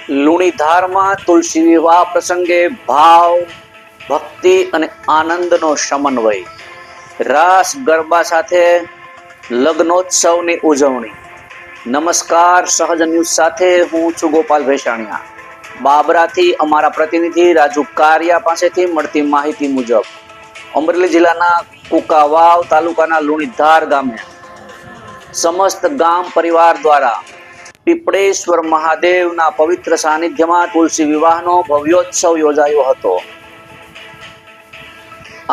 લુણીધારમાં તુલસી વિવાહ પ્રસંગે ભાવ, ભક્તિ અને આનંદનો સમન્વય. રાસ ગરબા સાથે લગ્નોત્સવની ઉજવણી. નમસ્કાર, સહજ ન્યૂઝ સાથે હું છું ગોપાલ ભેસાણીયા. બાબરાથી અમારા પ્રતિનિધિ રાજુ કારિયા પાસેથી મળતી માહિતી મુજબ અમરેલી જિલ્લાના કુકાવાવ તાલુકાના લુણીધાર ગામે સમસ્ત ગામ પરિવાર દ્વારા પીપળેશ્વર મહાદેવના પવિત્ર સાનિધ્યમાં તુલસી વિવાહનો ભવ્યોત્સવ યોજાયો હતો.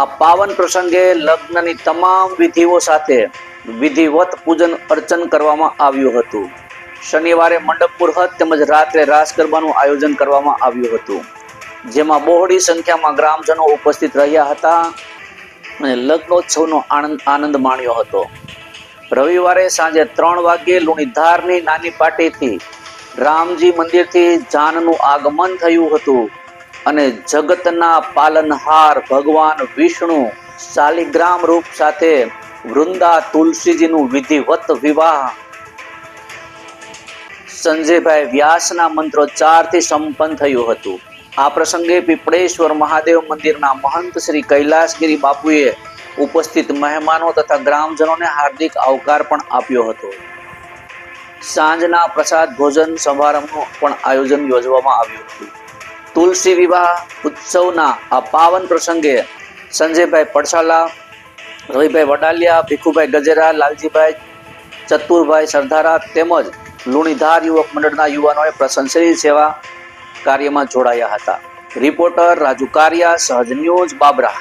આ પાવન પ્રસંગે લગ્નની તમામ વિધિઓ સાથે વિધિવત પૂજન અર્ચન કરવામાં આવ્યું હતું. શનિવારે મંડપ મુહૂર્ત તેમજ રાત્રે રાસ ગરબાનું આયોજન કરવામાં આવ્યું હતું, જેમાં બહોળી સંખ્યામાં ગ્રામજનો ઉપસ્થિત રહ્યા હતા અને લગ્નોત્સવનો આનંદ માણ્યો હતો. રવિવારે સાંજે 3 વાગ્યે લુણીધારની નાની પાટીથી રામજી મંદિરથી જાનનું આગમન થયું હતું અને જગતના પાલનહાર ભગવાન વિષ્ણુ શાલિગ્રામ રૂપ સાથે વૃંદા તુલસીજીનું વિધિવત વિવાહ સંજયભાઈ વ્યાસના મંત્રોચ્ચારથી સંપન્ન થયું હતું. આ પ્રસંગે પીપળેશ્વર મહાદેવ મંદિરના મહંત શ્રી કૈલાસગીરી બાપુએ ઉપસ્થિત મહેમાનો તથા ગ્રામજનોને હાર્દિક આવકાર પણ આપ્યો હતો. સાંજના પ્રસાદ ભોજન સમારંભનું પણ આયોજન યોજવામાં આવ્યું હતું. તુલસી વિવાહ ઉત્સવના આ પાવન પ્રસંગે સંજયભાઈ પડસાલા, રવિભાઈ વડાલિયા, ભીખુભાઈ ગજેરા, લાલજીભાઈ ચતુરભાઈ સરદારા તેમજ લુણીધાર યુવક મંડળના યુવાનોએ પ્રશંસનીય સેવા કાર્યમાં જોડાયા હતા. રિપોર્ટર રાજુ કારિયા, સહજ ન્યૂઝ, બાબરા.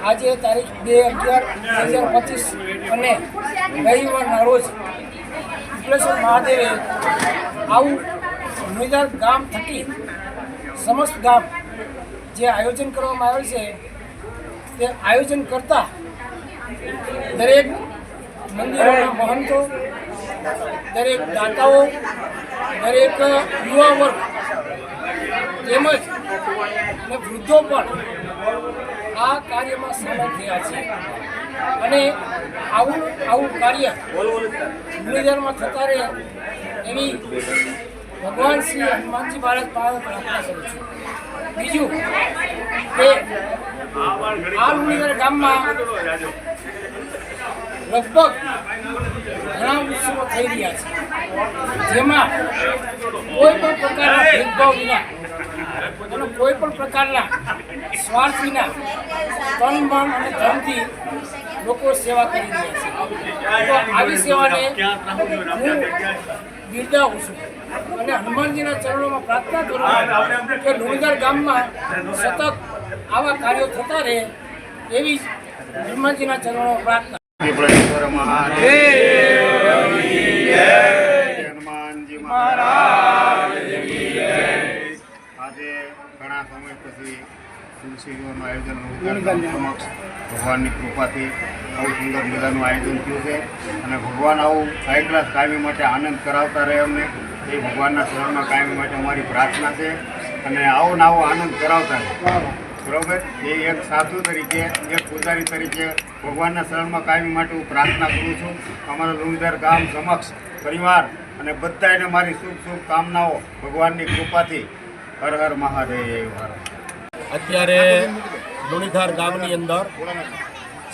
આજે તારીખ 2/11/2025 અને રવિવારના રોજ પીપળેશ્વર મહાદેવે આવું લુણીધાર ગામ થકી સમસ્ત ગામ જે આયોજન કરવામાં આવેલ છે તે આયોજન કરતા દરેક મંદિરોના મહંતો, દરેક દાતાઓ, દરેક યુવા વર્ગ તેમજ વૃદ્ધો પણ આ કાર્યમાં સામેલ થયા છે અને આવું કાર્ય લુણીધારમાં થતા રહે એવી ભગવાન શ્રી હનુમાનજી મહારાજ પાસે પ્રાર્થના કરું છું. બીજું કે આ લુણીધાર ગામમાં લગભગ ઘણા ઉત્સવો થઈ રહ્યા છે, જેમાં કોઈ પણ પ્રકારના ભેદભાવ વિના અને કોઈ પણ પ્રકારના સ્વાર્થ વિના તન, મન અને ધનથી લોકો સેવા કરી રહ્યા છે. તો આવી સેવાને હું બિરદાવું છું અને હનુમાનજીના ચરણોમાં પ્રાર્થના કરું કે લુણીધાર ગામમાં સતત આવા કાર્યો થતા રહે એવી હનુમાનજીના ચરણોમાં પ્રાર્થના. હનુમાનજી મહારાજ. આજે ઘણા સમય પછી તુલસી વિવાહનું આયોજન સમક્ષ ભગવાનની કૃપાથી આવું સુંદર મજાનું આયોજન થયું છે અને ભગવાન આવું હાઈ ક્લાસ કાયમી માટે આનંદ કરાવતા રહે અમને એ ભગવાનના શરણમાં કાયમી માટે અમારી પ્રાર્થના છે અને આવો ને આવો આનંદ કરાવતા રહે. બરાબર, એ એક સાધુ તરીકે, એક પૂજારી તરીકે ભગવાનના શરણમાં કાયમી માટે હું પ્રાર્થના કરું છું. અમારા લુણીધાર ગામ સમક્ષ પરિવાર અને બધાને મારી શુભ કામનાઓ ભગવાનની કૃપાથી. હર હર મહાદેવ. અત્યારે લુણીધાર ગામની અંદર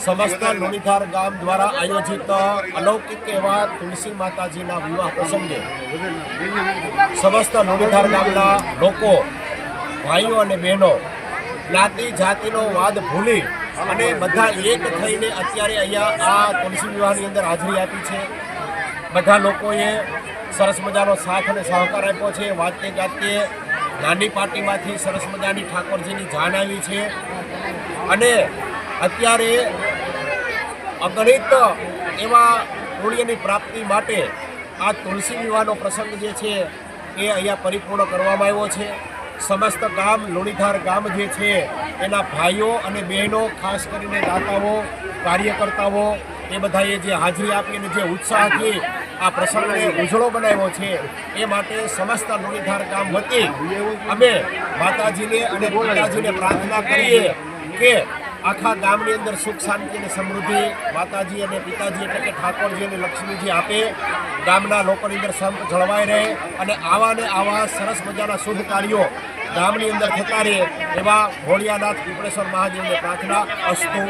સમસ્ત લુણીધાર ગામ દ્વારા આયોજિત અલૌકિક એવા તુલસી માતાજીના વિવાહ પ્રસંગે સમસ્ત લુણીધાર ગામના લોકો, ભાઈઓ અને બહેનો જ્ઞાતિ જાતિનો વાદ ભૂલી અને બધા એક થઈને અત્યારે અહીંયા આ તુલસી વિવાહની અંદર હાજરી આપી છે. બધા લોકોએ સરસ મજાનો સાથ અને સહકાર આપ્યો છે. વાજતે ગાજતે નાની પાર્ટીમાંથી સરસ મજાની ઠાકોરજીની જાન આવી છે અને અત્યારે અગણિત એવા પુણ્યની પ્રાપ્તિ માટે આ તુલસી વિવાહનો પ્રસંગ જે છે એ અહીંયા પરિપૂર્ણ કરવામાં આવ્યો છે. સમસ્ત ગામ લુણીધાર ગામ જે છે એના ભાઈઓ અને બહેનો, ખાસ કરીને દાતાઓ, કાર્યકર્તાઓ એ બધાએ જે હાજરી આપી અને જે ઉત્સાહથી આ પ્રસંગને ઉજળો બનાવ્યો છે એ માટે સમસ્ત લુણીધાર ગામ વતી અમે માતાજીને અને પિતાજીને પ્રાર્થના કરીએ કે આખા ગામની અંદર સુખ શાંતિ અને સમૃદ્ધિ માતાજી અને પિતાજી એટલે કે ઠાકોરજી અને લક્ષ્મીજી આપે, ગામના લોકોની અંદર સંપ જળવાઈ રહે અને આવા ને આવા સરસ મજાના શુભ કાર્યો ગામની અંદર થતા રહે એવા ભોળિયાનાથ પીપળેશ્વર મહાદેવને પ્રાર્થના. અસ્તુ.